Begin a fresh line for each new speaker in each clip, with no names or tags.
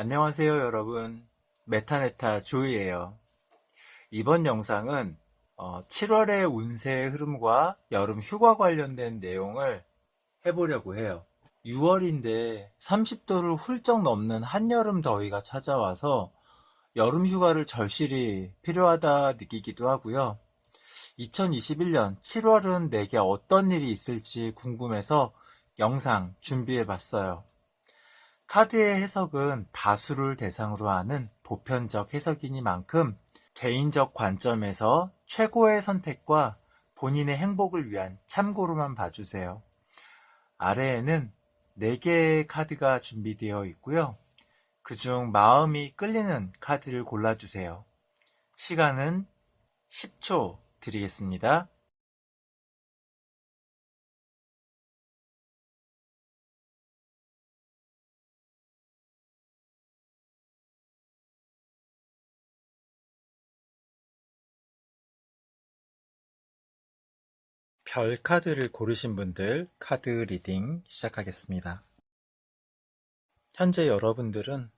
안녕하세요, 여러분. 메타네타 조이예요. 이번 영상은 7월의 운세의 흐름과 여름 휴가 관련된 내용을 해보려고 해요. 6월인데 30도를 훌쩍 넘는 한여름 더위가 찾아와서 여름 휴가를 절실히 필요하다 느끼기도 하고요. 2021년 7월은 내게 어떤 일이 있을지 궁금해서 영상 준비해봤어요. 카드의 해석은 다수를 대상으로 하는 보편적 해석이니만큼 개인적 관점에서 최고의 선택과 본인의 행복을 위한 참고로만 봐주세요. 아래에는 4개의 카드가 준비되어 있고요. 그중 마음이 끌리는 카드를 골라주세요. 시간은 10초 드리겠습니다. 별 카드를 고르신 분들 카드 리딩 시작하겠습니다. 현재 여러분들은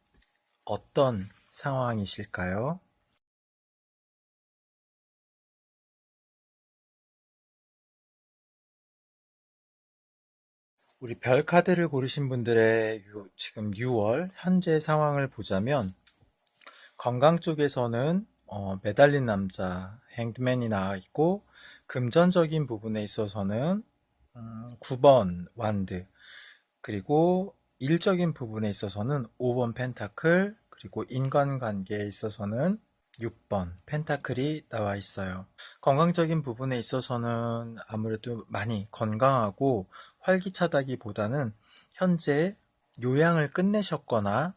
어떤 상황이실까요? 우리 별 카드를 고르신 분들의 지금 6월 현재 상황을 보자면 건강 쪽에서는 매달린 남자 행드맨이 나와 있고, 금전적인 부분에 있어서는 9번 완드, 그리고 일적인 부분에 있어서는 5번 펜타클, 그리고 인간관계에 있어서는 6번 펜타클이 나와 있어요. 건강적인 부분에 있어서는 아무래도 많이 건강하고 활기차다기보다는 현재 요양을 끝내셨거나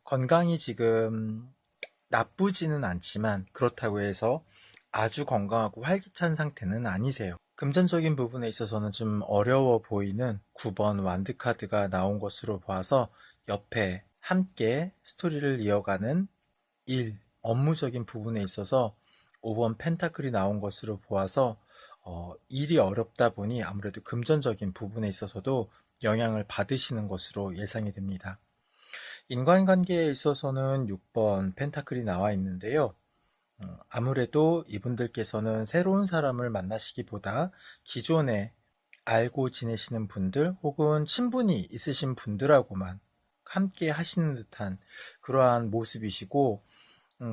건강이 지금 나쁘지는 않지만 그렇다고 해서 아주 건강하고 활기찬 상태는 아니세요. 금전적인 부분에 있어서는 좀 어려워 보이는 9번 완드 카드가 나온 것으로 봐서 옆에 함께 스토리를 이어가는 일, 업무적인 부분에 있어서 5번 펜타클이 나온 것으로 보아서 일이 어렵다 보니 아무래도 금전적인 부분에 있어서도 영향을 받으시는 것으로 예상이 됩니다. 인간관계에 있어서는 6번 펜타클이 나와 있는데요. 아무래도 이분들께서는 새로운 사람을 만나시기보다 기존에 알고 지내시는 분들 혹은 친분이 있으신 분들하고만 함께 하시는 듯한 그러한 모습이시고,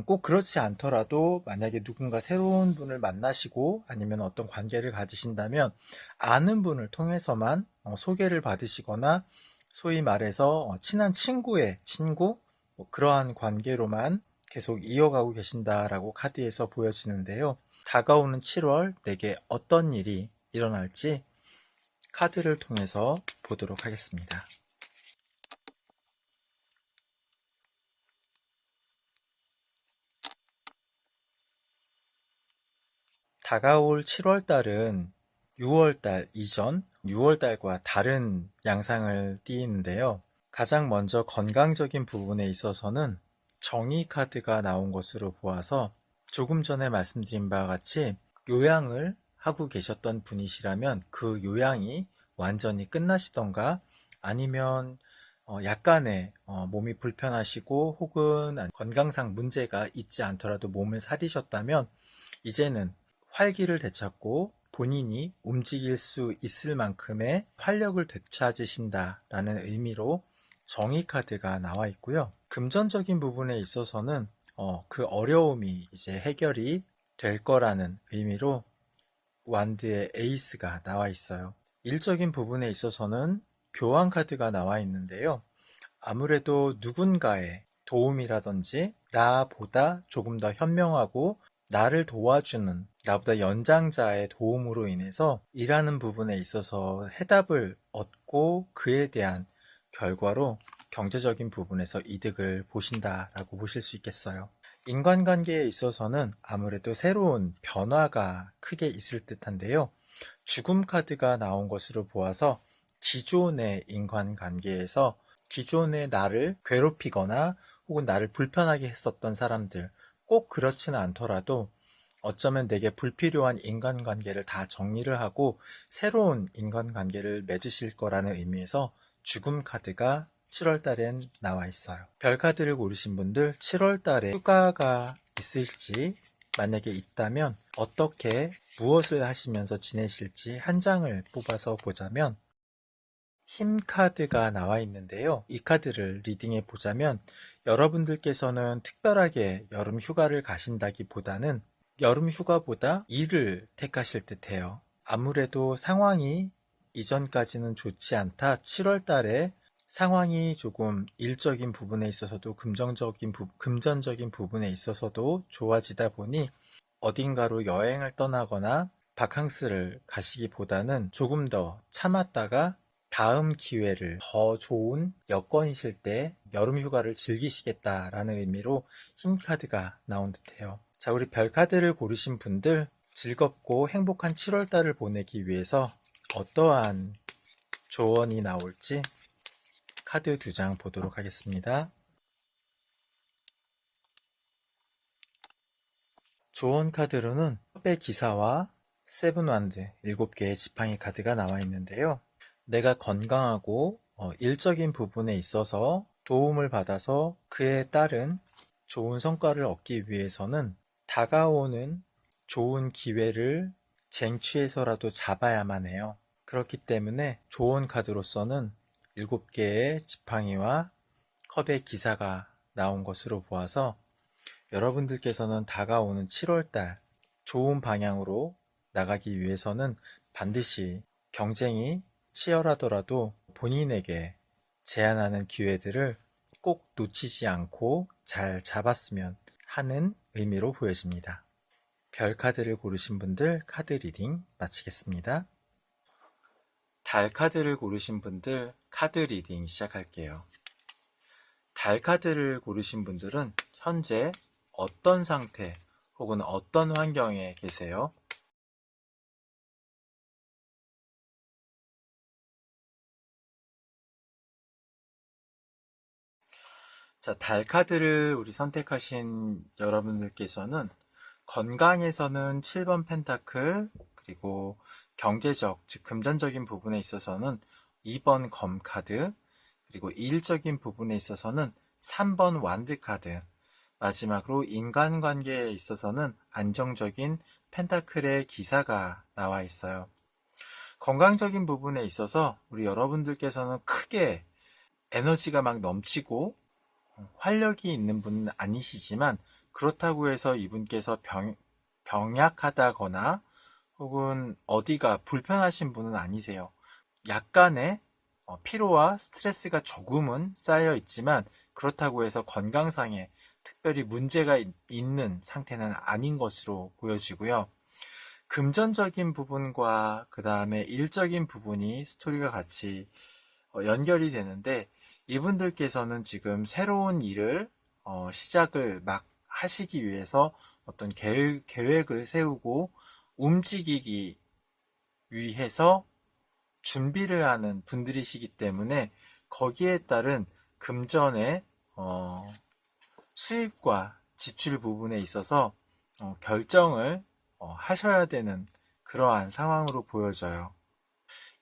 꼭 그렇지 않더라도 만약에 누군가 새로운 분을 만나시고 아니면 어떤 관계를 가지신다면 아는 분을 통해서만 소개를 받으시거나, 소위 말해서 친한 친구의 친구, 그러한 관계로만 계속 이어가고 계신다라고 카드에서 보여지는데요. 다가오는 7월 내게 어떤 일이 일어날지 카드를 통해서 보도록 하겠습니다. 다가올 7월달은 6월달 이전 6월달과 다른 양상을 띠는데요. 가장 먼저 건강적인 부분에 있어서는 정의 카드가 나온 것으로 보아서, 조금 전에 말씀드린 바와 같이 요양을 하고 계셨던 분이시라면 그 요양이 완전히 끝나시던가, 아니면 약간의 몸이 불편하시고 혹은 건강상 문제가 있지 않더라도 몸을 사리셨다면 이제는 활기를 되찾고 본인이 움직일 수 있을 만큼의 활력을 되찾으신다라는 의미로 정의 카드가 나와 있고요. 금전적인 부분에 있어서는 그 어려움이 이제 해결이 될 거라는 의미로 완드의 에이스가 나와 있어요. 일적인 부분에 있어서는 교환 카드가 나와 있는데요. 아무래도 누군가의 도움이라든지 나보다 조금 더 현명하고 나를 도와주는 나보다 연장자의 도움으로 인해서 일하는 부분에 있어서 해답을 얻고 그에 대한 결과로 경제적인 부분에서 이득을 보신다라고 보실 수 있겠어요. 인간관계에 있어서는 아무래도 새로운 변화가 크게 있을 듯한데요. 죽음 카드가 나온 것으로 보아서 기존의 인간관계에서 기존에 나를 괴롭히거나 혹은 나를 불편하게 했었던 사람들, 꼭 그렇지는 않더라도 어쩌면 내게 불필요한 인간관계를 다 정리를 하고 새로운 인간관계를 맺으실 거라는 의미에서 죽음 카드가 7월 달엔 나와 있어요. 별 카드를 고르신 분들 7월 달에 휴가가 있을지, 만약에 있다면 어떻게 무엇을 하시면서 지내실지 한 장을 뽑아서 보자면 힘 카드가 나와 있는데요. 이 카드를 리딩해 보자면 여러분들께서는 특별하게 여름 휴가를 가신다기보다는 여름 휴가보다 일을 택하실 듯해요. 아무래도 상황이 이전까지는 좋지 않다. 7월 달에 상황이 조금 일적인 부분에 있어서도 금전적인 부분에 있어서도 좋아지다 보니 어딘가로 여행을 떠나거나 바캉스를 가시기보다는 조금 더 참았다가 다음 기회를 더 좋은 여건이실 때 여름 휴가를 즐기시겠다라는 의미로 힘 카드가 나온 듯해요. 자, 우리 별 카드를 고르신 분들 즐겁고 행복한 7월 달을 보내기 위해서 어떠한 조언이 나올지 카드 2장 보도록 하겠습니다. 조언 카드로는 컵의 기사와 세븐 완드 7개의 지팡이 카드가 나와 있는데요. 내가 건강하고 일적인 부분에 있어서 도움을 받아서 그에 따른 좋은 성과를 얻기 위해서는 다가오는 좋은 기회를 쟁취해서라도 잡아야만 해요. 그렇기 때문에 조언 카드로서는 7개의 지팡이와 컵의 기사가 나온 것으로 보아서 여러분들께서는 다가오는 7월달 좋은 방향으로 나가기 위해서는 반드시 경쟁이 치열하더라도 본인에게 제안하는 기회들을 꼭 놓치지 않고 잘 잡았으면 하는 의미로 보여집니다. 별 카드를 고르신 분들 카드 리딩 마치겠습니다. 달 카드를 고르신 분들 카드 리딩 시작할게요. 달 카드를 고르신 분들은 현재 어떤 상태 혹은 어떤 환경에 계세요? 자, 달 카드를 우리 선택하신 여러분들께서는 건강에서는 7번 펜타클, 그리고 경제적, 즉 금전적인 부분에 있어서는 2번 검 카드, 그리고 일적인 부분에 있어서는 3번 완드 카드, 마지막으로 인간관계에 있어서는 안정적인 펜타클의 기사가 나와 있어요. 건강적인 부분에 있어서 우리 여러분들께서는 크게 에너지가 막 넘치고 활력이 있는 분은 아니시지만 그렇다고 해서 이분께서 병약하다거나 혹은 어디가 불편하신 분은 아니세요. 약간의 피로와 스트레스가 조금은 쌓여 있지만 그렇다고 해서 건강상에 특별히 문제가 있는 상태는 아닌 것으로 보여지고요. 금전적인 부분과 그 다음에 일적인 부분이 스토리가 같이 연결이 되는데 이분들께서는 지금 새로운 일을 시작을 막 하시기 위해서 어떤 계획을 세우고 움직이기 위해서 준비를 하는 분들이시기 때문에 거기에 따른 금전의 수입과 지출 부분에 있어서 결정을 하셔야 되는 그러한 상황으로 보여져요.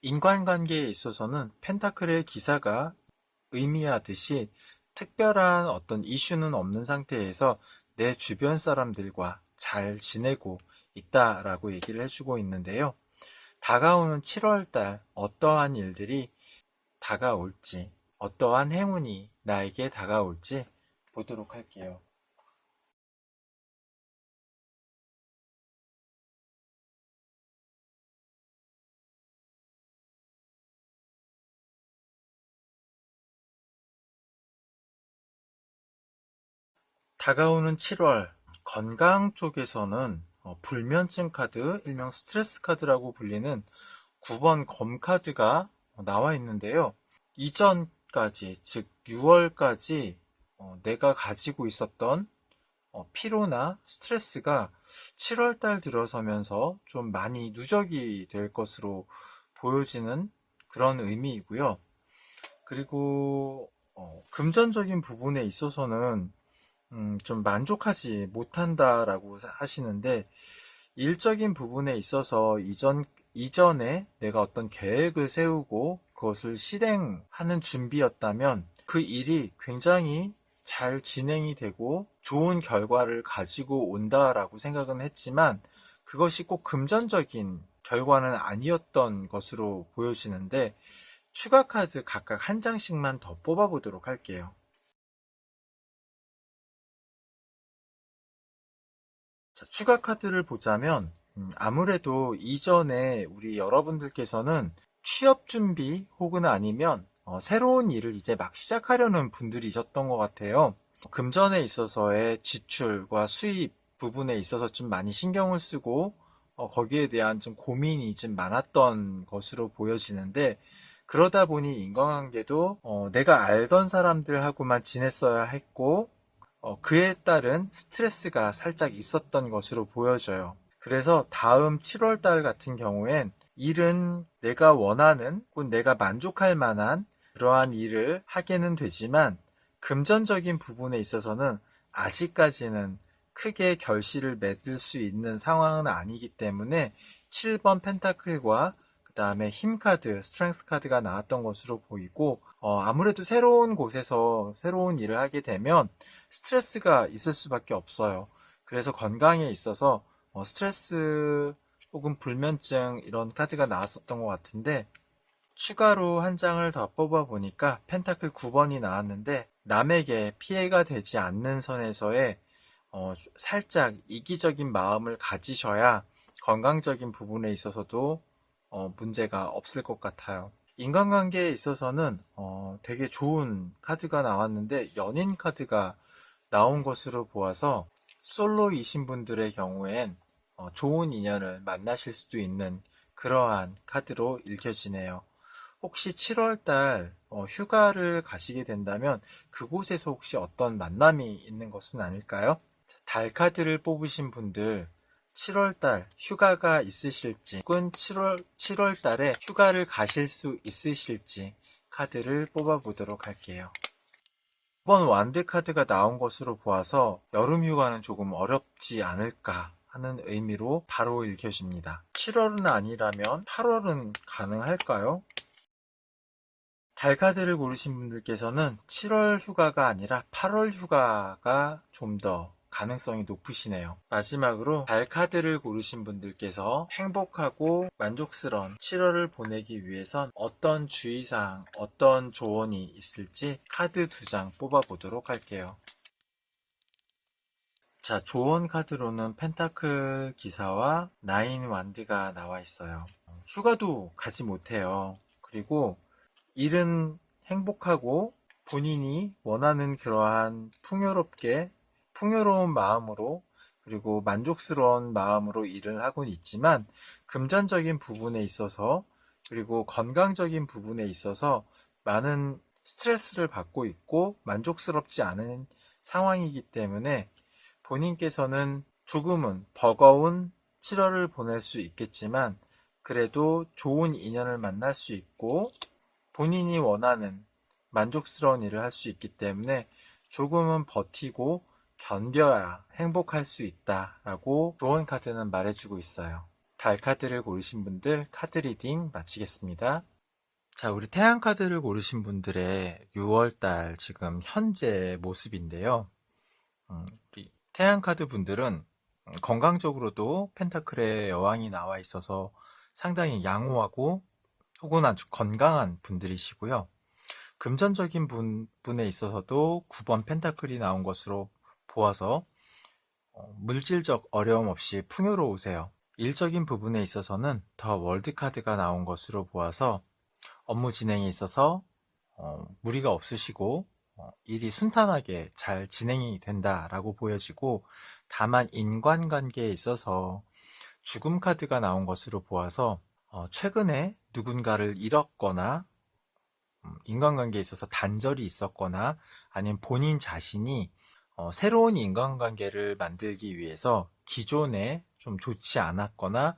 인간관계에 있어서는 펜타클의 기사가 의미하듯이 특별한 어떤 이슈는 없는 상태에서 내 주변 사람들과 잘 지내고 있다라고 얘기를 해주고 있는데요. 다가오는 7월달 어떠한 일들이 다가올지, 어떠한 행운이 나에게 다가올지 보도록 할게요. 다가오는 7월 건강 쪽에서는 불면증 카드, 일명 스트레스 카드라고 불리는 9번 검 카드가 나와 있는데요. 이전까지, 즉 6월까지 내가 가지고 있었던 피로나 스트레스가 7월달 들어서면서 좀 많이 누적이 될 것으로 보여지는 그런 의미이고요. 그리고 금전적인 부분에 있어서는 좀 만족하지 못한다라고 하시는데 일적인 부분에 있어서 이전에 내가 어떤 계획을 세우고 그것을 실행하는 준비였다면 그 일이 굉장히 잘 진행이 되고 좋은 결과를 가지고 온다라고 생각은 했지만 그것이 꼭 금전적인 결과는 아니었던 것으로 보여지는데 추가 카드 각각 한 장씩만 더 뽑아보도록 할게요. 자, 추가 카드를 보자면 아무래도 이전에 우리 여러분들께서는 취업 준비 혹은 아니면 새로운 일을 이제 막 시작하려는 분들이셨던 것 같아요. 금전에 있어서의 지출과 수입 부분에 있어서 좀 많이 신경을 쓰고 거기에 대한 좀 고민이 좀 많았던 것으로 보여지는데 그러다 보니 인간관계도 내가 알던 사람들하고만 지냈어야 했고 그에 따른 스트레스가 살짝 있었던 것으로 보여져요. 그래서 다음 7월 달 같은 경우엔 일은 내가 원하는 혹은 내가 만족할 만한 그러한 일을 하게는 되지만 금전적인 부분에 있어서는 아직까지는 크게 결실을 맺을 수 있는 상황은 아니기 때문에 7번 펜타클과 그 다음에 힘 카드, 스트렝스 카드가 나왔던 것으로 보이고 아무래도 새로운 곳에서 새로운 일을 하게 되면 스트레스가 있을 수밖에 없어요. 그래서 건강에 있어서 스트레스 혹은 불면증 이런 카드가 나왔었던 것 같은데 추가로 한 장을 더 뽑아보니까 펜타클 9번이 나왔는데 남에게 피해가 되지 않는 선에서의 살짝 이기적인 마음을 가지셔야 건강적인 부분에 있어서도 문제가 없을 것 같아요. 인간관계에 있어서는 되게 좋은 카드가 나왔는데 연인 카드가 나온 것으로 보아서 솔로이신 분들의 경우엔 좋은 인연을 만나실 수도 있는 그러한 카드로 읽혀지네요. 혹시 7월달 휴가를 가시게 된다면 그곳에서 혹시 어떤 만남이 있는 것은 아닐까요? 달 카드를 뽑으신 분들 7월달 휴가가 있으실지 혹은 7월달에 휴가를 가실 수 있으실지 카드를 뽑아보도록 할게요. 이번 완드 카드가 나온 것으로 보아서 여름 휴가는 조금 어렵지 않을까 하는 의미로 바로 읽혀집니다. 7월은 아니라면 8월은 가능할까요? 달 카드를 고르신 분들께서는 7월 휴가가 아니라 8월 휴가가 좀 더 가능성이 높으시네요. 마지막으로 달 카드를 고르신 분들께서 행복하고 만족스러운 7월을 보내기 위해선 어떤 주의사항, 어떤 조언이 있을지 카드 2장 뽑아보도록 할게요. 자, 조언 카드로는 펜타클 기사와 나인 완드가 나와 있어요. 휴가도 가지 못해요. 그리고 일은 행복하고 본인이 원하는 그러한 풍요로운 마음으로 그리고 만족스러운 마음으로 일을 하고는 있지만 금전적인 부분에 있어서 그리고 건강적인 부분에 있어서 많은 스트레스를 받고 있고 만족스럽지 않은 상황이기 때문에 본인께서는 조금은 버거운 7월을 보낼 수 있겠지만 그래도 좋은 인연을 만날 수 있고 본인이 원하는 만족스러운 일을 할 수 있기 때문에 조금은 버티고 견뎌야 행복할 수 있다라고 조언 카드는 말해주고 있어요. 달 카드를 고르신 분들 카드 리딩 마치겠습니다. 자, 우리 태양 카드를 고르신 분들의 6월달 지금 현재 모습인데요. 우리 태양 카드 분들은 건강적으로도 펜타클의 여왕이 나와 있어서 상당히 양호하고 혹은 아주 건강한 분들이시고요. 금전적인 부분에 있어서도 9번 펜타클이 나온 것으로 보아서 물질적 어려움 없이 풍요로우세요. 일적인 부분에 있어서는 더 월드 카드가 나온 것으로 보아서 업무 진행에 있어서 무리가 없으시고 일이 순탄하게 잘 진행이 된다라고 보여지고 다만 인간관계에 있어서 죽음 카드가 나온 것으로 보아서 최근에 누군가를 잃었거나 인간관계에 있어서 단절이 있었거나 아니면 본인 자신이 새로운 인간관계를 만들기 위해서 기존에 좀 좋지 않았거나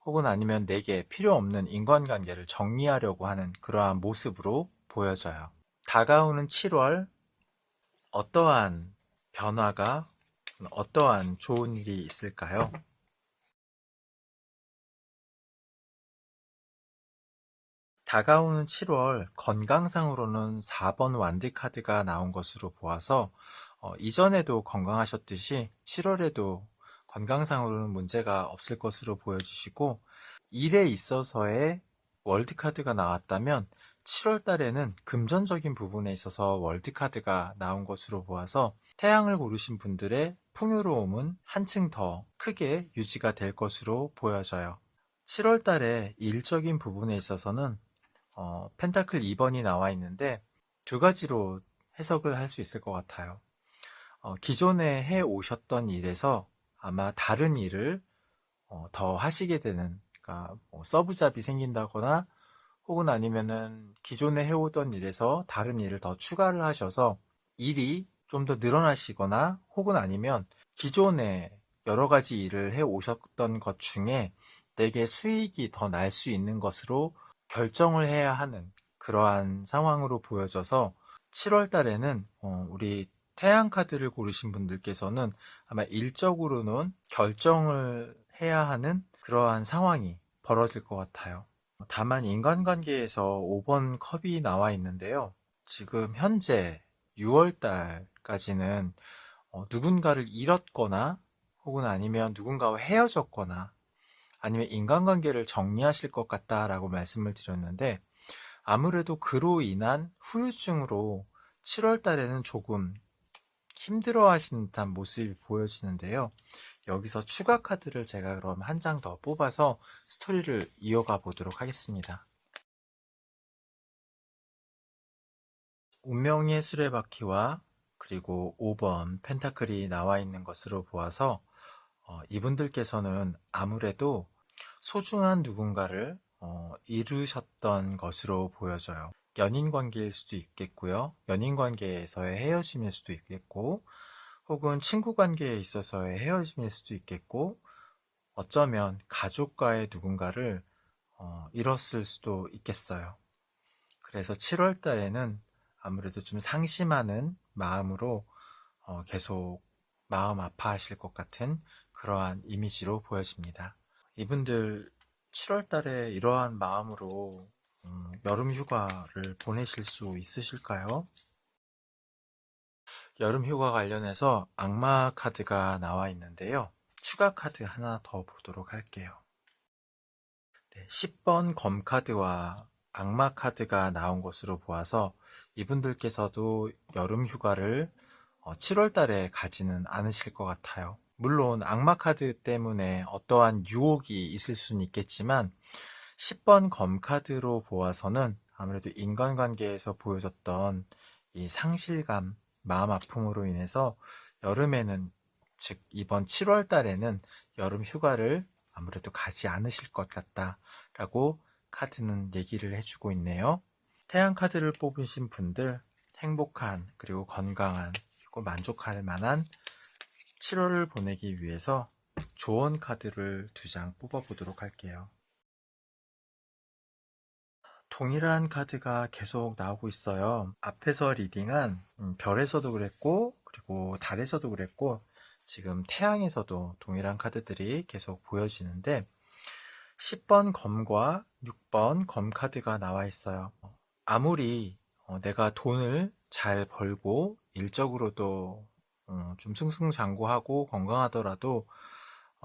혹은 아니면 내게 필요 없는 인간관계를 정리하려고 하는 그러한 모습으로 보여져요. 다가오는 7월 어떠한 변화가 어떠한 좋은 일이 있을까요? 다가오는 7월 건강상으로는 4번 완드 카드가 나온 것으로 보아서 이전에도 건강하셨듯이 7월에도 건강상으로는 문제가 없을 것으로 보여지시고 일에 있어서의 월드 카드가 나왔다면 7월 달에는 금전적인 부분에 있어서 월드 카드가 나온 것으로 보아서 태양을 고르신 분들의 풍요로움은 한층 더 크게 유지가 될 것으로 보여져요. 7월 달에 일적인 부분에 있어서는 펜타클 2번이 나와 있는데 두 가지로 해석을 할 수 있을 것 같아요. 기존에 해 오셨던 일에서 아마 다른 일을 더 하시게 되는, 그러니까 서브잡이 생긴다거나 혹은 아니면은 기존에 해오던 일에서 다른 일을 더 추가를 하셔서 일이 좀 더 늘어나시거나 혹은 아니면 기존에 여러 가지 일을 해 오셨던 것 중에 내게 수익이 더 날 수 있는 것으로 결정을 해야 하는 그러한 상황으로 보여져서 7월 달에는 우리 태양 카드를 고르신 분들께서는 아마 일적으로는 결정을 해야 하는 그러한 상황이 벌어질 것 같아요. 다만 인간관계에서 5번 컵이 나와 있는데요. 지금 현재 6월 달까지는 누군가를 잃었거나 혹은 아니면 누군가와 헤어졌거나 아니면 인간관계를 정리하실 것 같다라고 말씀을 드렸는데 아무래도 그로 인한 후유증으로 7월 달에는 조금 힘들어 하시는 듯한 모습이 보여지는데요. 여기서 추가 카드를 제가 그럼 한 장 더 뽑아서 스토리를 이어가 보도록 하겠습니다. 운명의 수레바퀴와 그리고 5번 펜타클이 나와 있는 것으로 보아서 이분들께서는 아무래도 소중한 누군가를 잃으셨던 것으로 보여져요. 연인 관계일 수도 있겠고요. 연인 관계에서의 헤어짐일 수도 있겠고 혹은 친구 관계에 있어서의 헤어짐일 수도 있겠고 어쩌면 가족과의 누군가를 잃었을 수도 있겠어요. 그래서 7월 달에는 아무래도 좀 상심하는 마음으로 계속 마음 아파하실 것 같은 그러한 이미지로 보여집니다. 이분들 7월 달에 이러한 마음으로 여름 휴가를 보내실 수 있으실까요? 여름 휴가 관련해서 악마 카드가 나와 있는데요. 추가 카드 하나 더 보도록 할게요. 네, 10번 검 카드와 악마 카드가 나온 것으로 보아서 이분들께서도 여름 휴가를 7월 달에 가지는 않으실 것 같아요. 물론 악마 카드 때문에 어떠한 유혹이 있을 수는 있겠지만 10번 검 카드로 보아서는 아무래도 인간관계에서 보여줬던 이 상실감, 마음 아픔으로 인해서 여름에는, 즉 이번 7월 달에는 여름 휴가를 아무래도 가지 않으실 것 같다라고 카드는 얘기를 해주고 있네요. 태양 카드를 뽑으신 분들 행복한 그리고 건강한 그리고 만족할 만한 7월을 보내기 위해서 조언 카드를 2장 뽑아보도록 할게요. 동일한 카드가 계속 나오고 있어요. 앞에서 리딩한 별에서도 그랬고 그리고 달에서도 그랬고 지금 태양에서도 동일한 카드들이 계속 보여지는데 10번 검과 6번 검 카드가 나와 있어요. 아무리 내가 돈을 잘 벌고 일적으로도 좀 승승장구하고 건강하더라도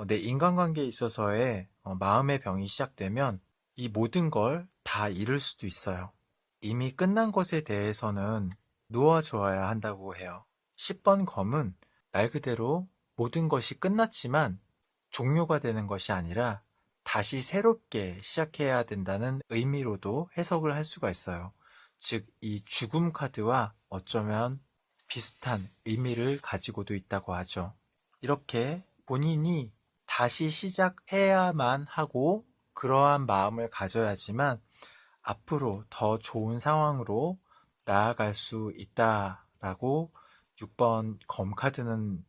내 인간관계에 있어서의 마음의 병이 시작되면 이 모든 걸 다 잃을 수도 있어요. 이미 끝난 것에 대해서는 놓아줘야 한다고 해요. 10번 검은 말 그대로 모든 것이 끝났지만 종료가 되는 것이 아니라 다시 새롭게 시작해야 된다는 의미로도 해석을 할 수가 있어요. 즉, 이 죽음 카드와 어쩌면 비슷한 의미를 가지고도 있다고 하죠. 이렇게 본인이 다시 시작해야만 하고 그러한 마음을 가져야지만 앞으로 더 좋은 상황으로 나아갈 수 있다라고 6번 검카드는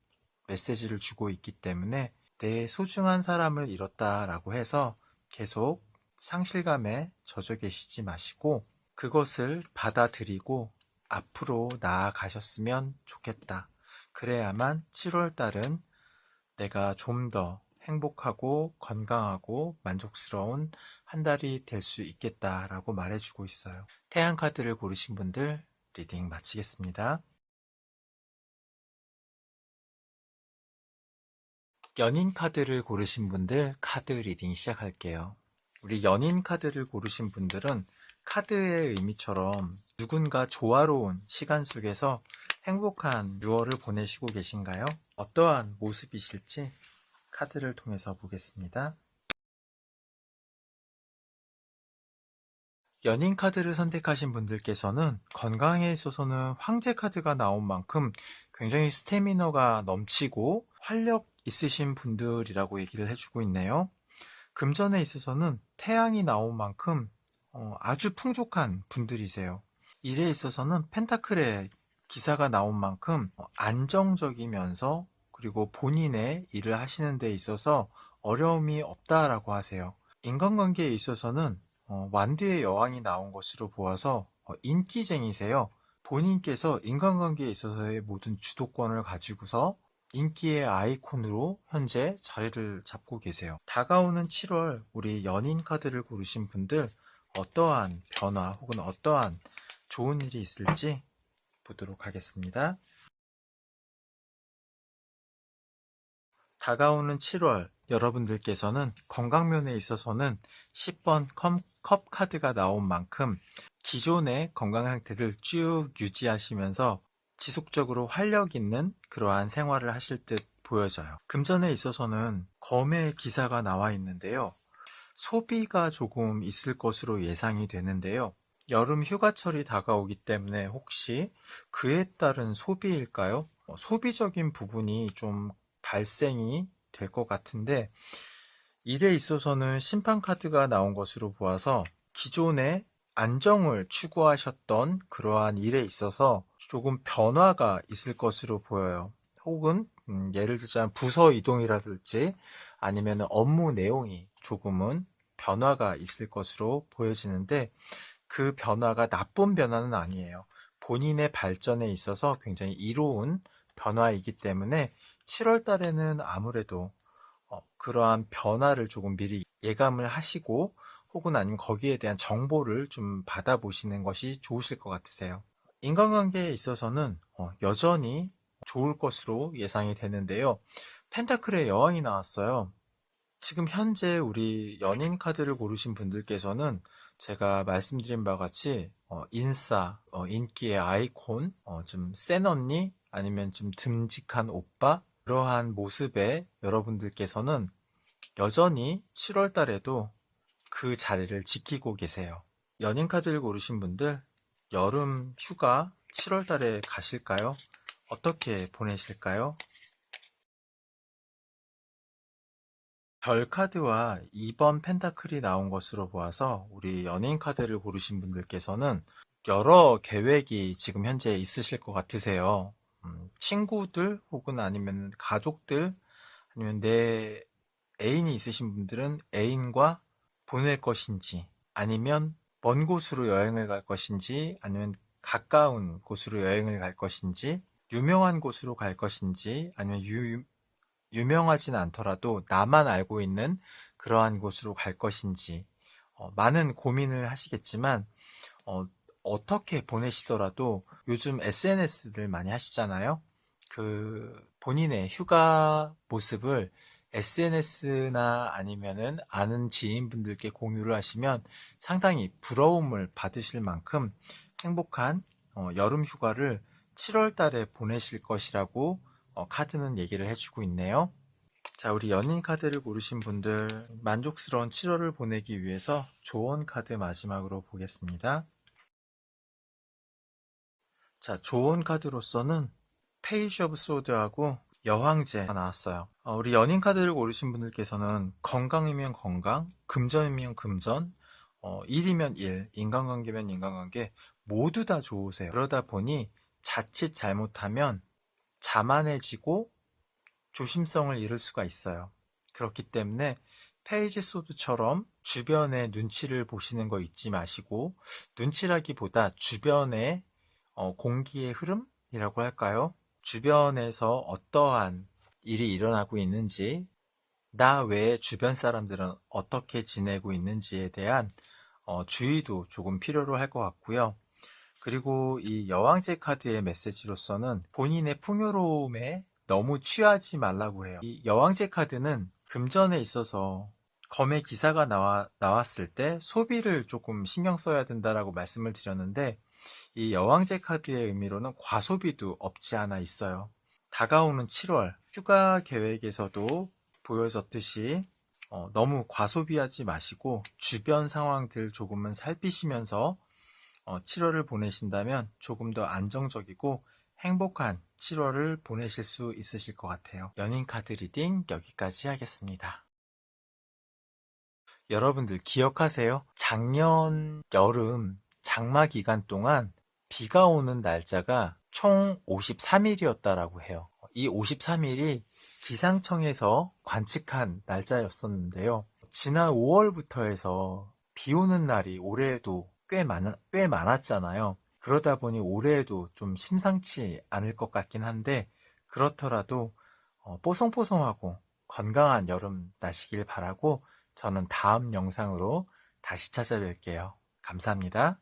메시지를 주고 있기 때문에 내 소중한 사람을 잃었다라고 해서 계속 상실감에 젖어 계시지 마시고 그것을 받아들이고 앞으로 나아가셨으면 좋겠다. 그래야만 7월 달은 내가 좀 더 행복하고 건강하고 만족스러운 한 달이 될 수 있겠다라고 말해주고 있어요. 태양 카드를 고르신 분들 리딩 마치겠습니다. 연인 카드를 고르신 분들 카드 리딩 시작할게요. 우리 연인 카드를 고르신 분들은 카드의 의미처럼 누군가 조화로운 시간 속에서 행복한 6월을 보내시고 계신가요? 어떠한 모습이실지 카드를 통해서 보겠습니다. 연인 카드를 선택하신 분들께서는 건강에 있어서는 황제 카드가 나온 만큼 굉장히 스태미너가 넘치고 활력 있으신 분들이라고 얘기를 해주고 있네요. 금전에 있어서는 태양이 나온 만큼 아주 풍족한 분들이세요. 일에 있어서는 펜타클의 기사가 나온 만큼 안정적이면서 그리고 본인의 일을 하시는 데 있어서 어려움이 없다라고 하세요. 인간관계에 있어서는 완드의 여왕이 나온 것으로 보아서 인기쟁이세요. 본인께서 인간관계에 있어서의 모든 주도권을 가지고서 인기의 아이콘으로 현재 자리를 잡고 계세요. 다가오는 7월 우리 연인 카드를 고르신 분들 어떠한 변화 혹은 어떠한 좋은 일이 있을지 보도록 하겠습니다. 다가오는 7월 여러분들께서는 건강면에 있어서는 10번 컵 카드가 나온 만큼 기존의 건강 상태를 쭉 유지하시면서 지속적으로 활력 있는 그러한 생활을 하실 듯 보여져요. 금전에 있어서는 검의 기사가 나와 있는데요. 소비가 조금 있을 것으로 예상이 되는데요. 여름 휴가철이 다가오기 때문에 혹시 그에 따른 소비일까요? 소비적인 부분이 좀 발생이 될 것 같은데 일에 있어서는 심판 카드가 나온 것으로 보아서 기존에 안정을 추구하셨던 그러한 일에 있어서 조금 변화가 있을 것으로 보여요. 혹은 예를 들자면 부서 이동이라든지 아니면 업무 내용이 조금은 변화가 있을 것으로 보여지는데 그 변화가 나쁜 변화는 아니에요. 본인의 발전에 있어서 굉장히 이로운 변화이기 때문에 7월 달에는 아무래도 그러한 변화를 조금 미리 예감을 하시고 혹은 아니면 거기에 대한 정보를 좀 받아보시는 것이 좋으실 것 같으세요. 인간관계에 있어서는 여전히 좋을 것으로 예상이 되는데요. 펜타클의 여왕이 나왔어요. 지금 현재 우리 연인 카드를 고르신 분들께서는 제가 말씀드린 바와 같이 인싸, 인기의 아이콘, 좀 센 언니 아니면 좀 듬직한 오빠 그러한 모습의 여러분들께서는 여전히 7월 달에도 그 자리를 지키고 계세요. 연인 카드를 고르신 분들 여름 휴가 7월 달에 가실까요? 어떻게 보내실까요? 별 카드와 2번 펜타클이 나온 것으로 보아서 우리 연인 카드를 고르신 분들께서는 여러 계획이 지금 현재 있으실 것 같으세요. 친구들 혹은 아니면 가족들 아니면 내 애인이 있으신 분들은 애인과 보낼 것인지 아니면 먼 곳으로 여행을 갈 것인지 아니면 가까운 곳으로 여행을 갈 것인지 유명한 곳으로 갈 것인지 아니면 유명하진 않더라도 나만 알고 있는 그러한 곳으로 갈 것인지 많은 고민을 하시겠지만 어떻게 보내시더라도 요즘 SNS들 많이 하시잖아요. 그 본인의 휴가 모습을 SNS나 아니면은 아는 지인분들께 공유를 하시면 상당히 부러움을 받으실 만큼 행복한 여름 휴가를 7월 달에 보내실 것이라고 카드는 얘기를 해주고 있네요. 자, 우리 연인 카드를 고르신 분들 만족스러운 7월을 보내기 위해서 조언 카드 마지막으로 보겠습니다. 자, 조언 카드로서는 페이지 오브 소드하고 여황제가 나왔어요. 우리 연인 카드를 고르신 분들께서는 건강이면 건강, 금전이면 금전, 일이면 일, 인간관계면 인간관계 모두 다 좋으세요. 그러다 보니 자칫 잘못하면 자만해지고 조심성을 잃을 수가 있어요. 그렇기 때문에 페이지 소드처럼 주변의 눈치를 보시는 거 잊지 마시고 눈치라기보다 주변의 공기의 흐름이라고 할까요? 주변에서 어떠한 일이 일어나고 있는지 나 외에 주변 사람들은 어떻게 지내고 있는지에 대한 주의도 조금 필요로 할 것 같고요. 그리고 이 여왕제 카드의 메시지로서는 본인의 풍요로움에 너무 취하지 말라고 해요. 이 여왕제 카드는 금전에 있어서 검의 기사가 나왔을 때 소비를 조금 신경 써야 된다라고 말씀을 드렸는데, 이 여왕제 카드의 의미로는 과소비도 없지 않아 있어요. 다가오는 7월 휴가 계획에서도 보여졌듯이 너무 과소비하지 마시고 주변 상황들 조금은 살피시면서 7월을 보내신다면 조금 더 안정적이고 행복한 7월을 보내실 수 있으실 것 같아요. 연인 카드 리딩 여기까지 하겠습니다. 여러분들 기억하세요? 작년 여름 장마 기간 동안 비가 오는 날짜가 총 53일이었다라고 해요. 이 53일이 기상청에서 관측한 날짜였었는데요. 지난 5월부터 해서 비 오는 날이 올해에도 꽤 많았잖아요. 그러다 보니 올해에도 좀 심상치 않을 것 같긴 한데, 그렇더라도 뽀송뽀송하고 건강한 여름 나시길 바라고, 저는 다음 영상으로 다시 찾아뵐게요. 감사합니다.